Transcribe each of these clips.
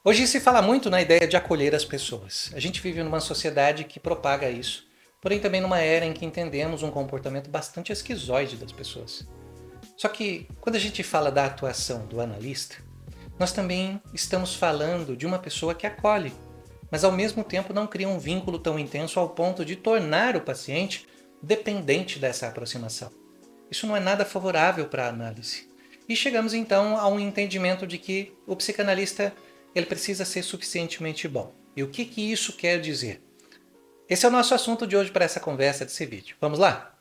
Hoje se fala muito na ideia de acolher as pessoas. A gente vive numa sociedade que propaga isso, porém também numa era em que entendemos um comportamento bastante esquizoide das pessoas. Só que quando a gente fala da atuação do analista, nós também estamos falando de uma pessoa que acolhe, mas ao mesmo tempo não cria um vínculo tão intenso ao ponto de tornar o paciente dependente dessa aproximação. Isso não é nada favorável para a análise. E chegamos então a um entendimento de que o psicanalista ele precisa ser suficientemente bom. E o que isso quer dizer? Esse é o nosso assunto de hoje para essa conversa desse vídeo. Vamos lá?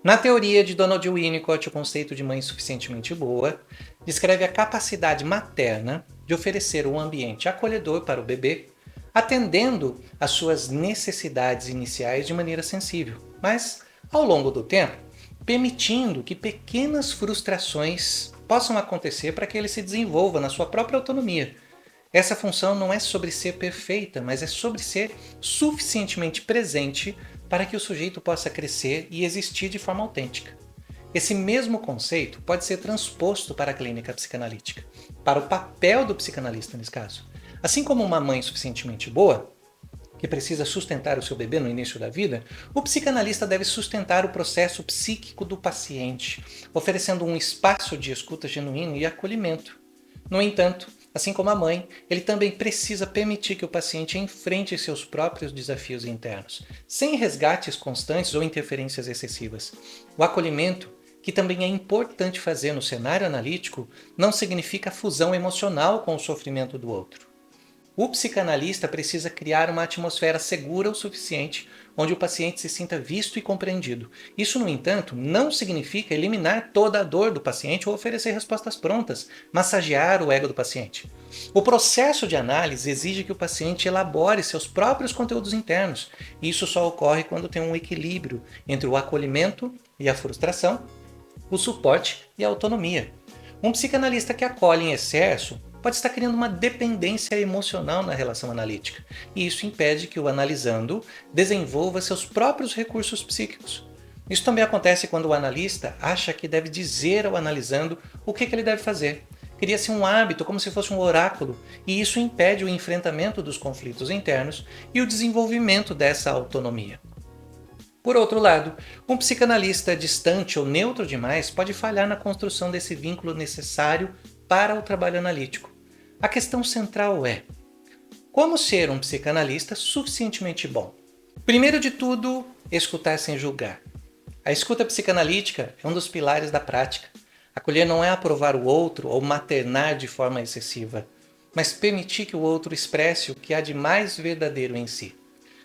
Na teoria de Donald Winnicott, o conceito de mãe suficientemente boa descreve a capacidade materna de oferecer um ambiente acolhedor para o bebê, atendendo às suas necessidades iniciais de maneira sensível, mas, ao longo do tempo, permitindo que pequenas frustrações possam acontecer para que ele se desenvolva na sua própria autonomia. Essa função não é sobre ser perfeita, mas é sobre ser suficientemente presente para que o sujeito possa crescer e existir de forma autêntica. Esse mesmo conceito pode ser transposto para a clínica psicanalítica, para o papel do psicanalista nesse caso. Assim como uma mãe suficientemente boa, que precisa sustentar o seu bebê no início da vida, o psicanalista deve sustentar o processo psíquico do paciente, oferecendo um espaço de escuta genuíno e acolhimento. No entanto, assim como a mãe, ele também precisa permitir que o paciente enfrente seus próprios desafios internos, sem resgates constantes ou interferências excessivas. O acolhimento, que também é importante fazer no cenário analítico, não significa fusão emocional com o sofrimento do outro. O psicanalista precisa criar uma atmosfera segura o suficiente onde o paciente se sinta visto e compreendido. Isso, no entanto, não significa eliminar toda a dor do paciente ou oferecer respostas prontas, massagear o ego do paciente. O processo de análise exige que o paciente elabore seus próprios conteúdos internos, e isso só ocorre quando tem um equilíbrio entre o acolhimento e a frustração, o suporte e a autonomia. Um psicanalista que acolhe em excesso pode estar criando uma dependência emocional na relação analítica, e isso impede que o analisando desenvolva seus próprios recursos psíquicos. Isso também acontece quando o analista acha que deve dizer ao analisando o que ele deve fazer. Cria-se um hábito como se fosse um oráculo, e isso impede o enfrentamento dos conflitos internos e o desenvolvimento dessa autonomia. Por outro lado, um psicanalista distante ou neutro demais pode falhar na construção desse vínculo necessário para o trabalho analítico. A questão central é: como ser um psicanalista suficientemente bom? Primeiro de tudo, escutar sem julgar. A escuta psicanalítica é um dos pilares da prática. Acolher não é aprovar o outro ou maternar de forma excessiva, mas permitir que o outro expresse o que há de mais verdadeiro em si.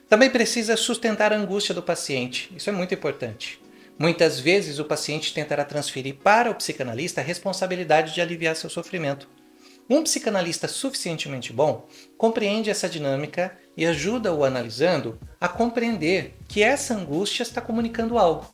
Também precisa sustentar a angústia do paciente, isso é muito importante. Muitas vezes o paciente tentará transferir para o psicanalista a responsabilidade de aliviar seu sofrimento. Um psicanalista suficientemente bom compreende essa dinâmica e ajuda o analisando a compreender que essa angústia está comunicando algo.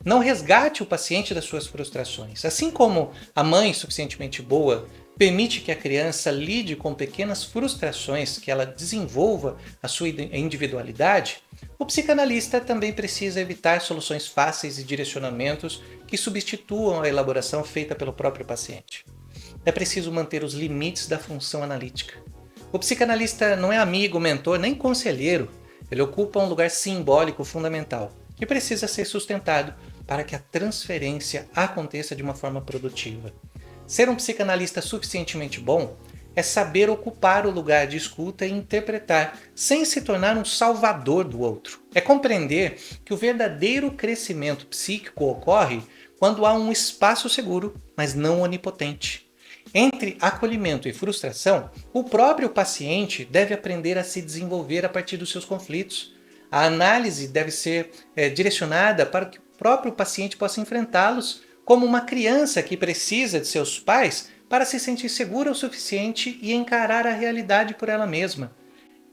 Não resgate o paciente das suas frustrações. Assim como a mãe suficientemente boa permite que a criança lide com pequenas frustrações, que ela desenvolva a sua individualidade, o psicanalista também precisa evitar soluções fáceis e direcionamentos que substituam a elaboração feita pelo próprio paciente. É preciso manter os limites da função analítica. O psicanalista não é amigo, mentor, nem conselheiro. Ele ocupa um lugar simbólico fundamental, que precisa ser sustentado para que a transferência aconteça de uma forma produtiva. Ser um psicanalista suficientemente bom é saber ocupar o lugar de escuta e interpretar, sem se tornar um salvador do outro. É compreender que o verdadeiro crescimento psíquico ocorre quando há um espaço seguro, mas não onipotente. Entre acolhimento e frustração, o próprio paciente deve aprender a se desenvolver a partir dos seus conflitos. A análise deve ser direcionada para que o próprio paciente possa enfrentá-los como uma criança que precisa de seus pais para se sentir segura o suficiente e encarar a realidade por ela mesma.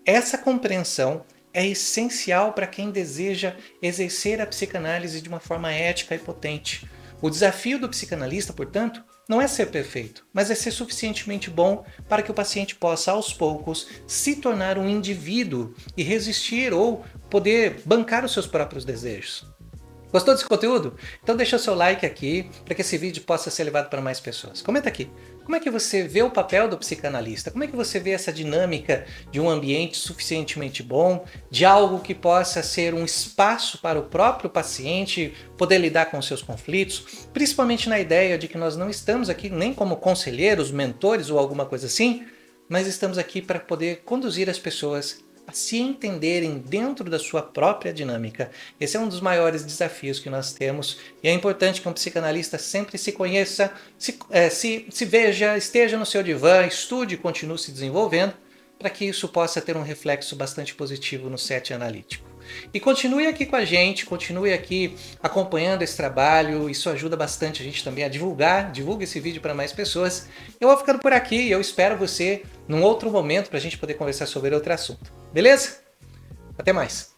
Essa compreensão é essencial para quem deseja exercer a psicanálise de uma forma ética e potente. O desafio do psicanalista, portanto, não é ser perfeito, mas é ser suficientemente bom para que o paciente possa, aos poucos, se tornar um indivíduo e resistir ou poder bancar os seus próprios desejos. Gostou desse conteúdo? Então deixa o seu like aqui para que esse vídeo possa ser levado para mais pessoas. Comenta aqui. Como é que você vê o papel do psicanalista? Como é que você vê essa dinâmica de um ambiente suficientemente bom, de algo que possa ser um espaço para o próprio paciente poder lidar com seus conflitos, principalmente na ideia de que nós não estamos aqui nem como conselheiros, mentores ou alguma coisa assim, mas estamos aqui para poder conduzir as pessoas a se entenderem dentro da sua própria dinâmica. Esse é um dos maiores desafios que nós temos e é importante que um psicanalista sempre se conheça, se veja, esteja no seu divã, estude e continue se desenvolvendo para que isso possa ter um reflexo bastante positivo no set analítico. E continue aqui com a gente, continue aqui acompanhando esse trabalho, isso ajuda bastante a gente também a divulgue esse vídeo para mais pessoas. Eu vou ficando por aqui e eu espero você num outro momento para a gente poder conversar sobre outro assunto. Beleza? Até mais!